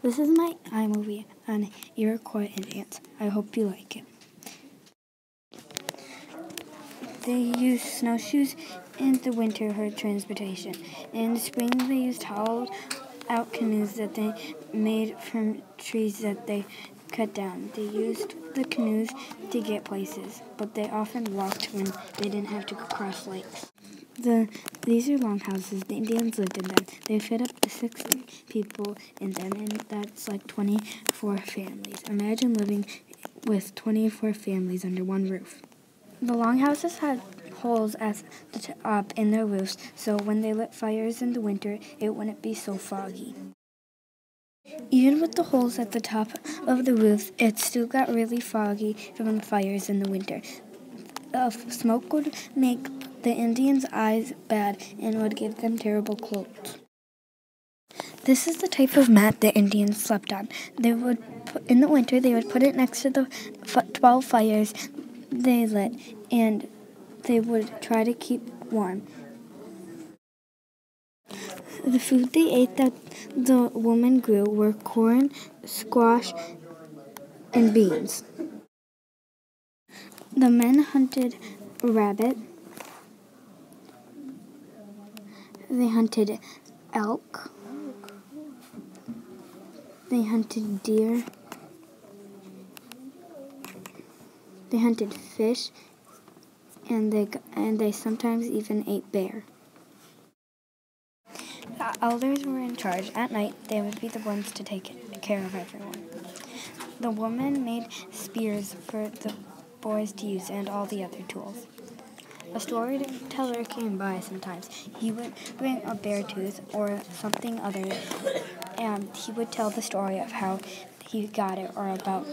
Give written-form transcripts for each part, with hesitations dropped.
This is my iMovie on Iroquois Indians. I hope you like it. They use snowshoes in the winter for transportation. In the spring, they used hollowed-out canoes that they made from trees that they cut down. They used the canoes to get places, but they often walked when they didn't have to cross lakes. These are longhouses. The Indians lived in them. They fit up to 60 people in them, and that's like 24 families. Imagine living with 24 families under one roof. The longhouses had holes at the top in their roofs, so when they lit fires in the winter, it wouldn't be so foggy. Even with the holes at the top of the roof, it still got really foggy from the fires in the winter. The smoke would make the Indians' eyes bad and would give them terrible colds. This is the type of mat the Indians slept on. In the winter, they would put it next to the 12 fires they lit, and they would try to keep warm. The food they ate that the women grew were corn, squash, and beans. The men hunted rabbit. They hunted elk. They hunted deer. They hunted fish, and they sometimes even ate bear. The elders were in charge. At night, they would be the ones to take care of everyone. The women made spears for the boys to use and all the other tools. A storyteller came by sometimes. He would bring a bear tooth or something other, and he would tell the story of how he got it or about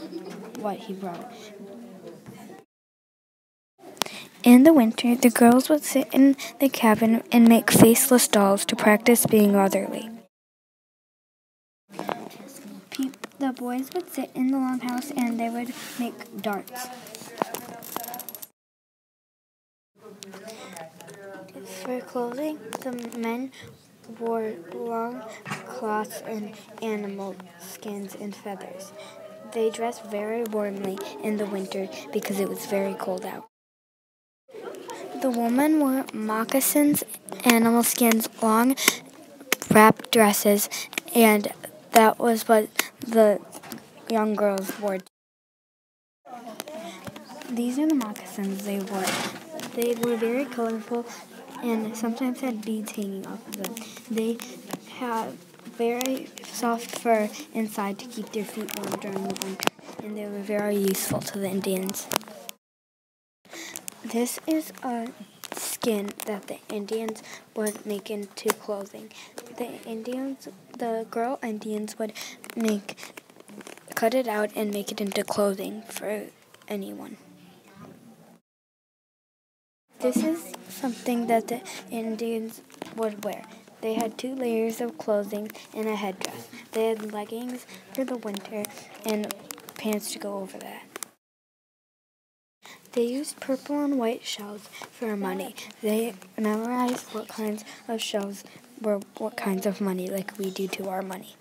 what he brought. In the winter, the girls would sit in the cabin and make faceless dolls to practice being motherly. The boys would sit in the longhouse and they would make darts. For clothing, the men wore long cloths and animal skins and feathers. They dressed very warmly in the winter because it was very cold out. The women wore moccasins, animal skins, long wrap dresses, and that was what the young girls wore. These are the moccasins they wore. They were very colorful and sometimes had beads hanging off of them. They had very soft fur inside to keep their feet warm during the winter, and they were very useful to the Indians. This is a skin that the Indians would make into clothing. The girl Indians would cut it out and make it into clothing for anyone. This is something that the Indians would wear. They had 2 layers of clothing and a headdress. They had leggings for the winter and pants to go over that. They used purple and white shells for money. They memorized what kinds of shells were what kinds of money, like we do to our money.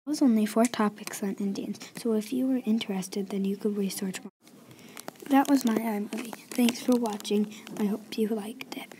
There was only 4 topics on Indians, so if you were interested, then you could research more. That was my iMovie. Thanks for watching. I hope you liked it.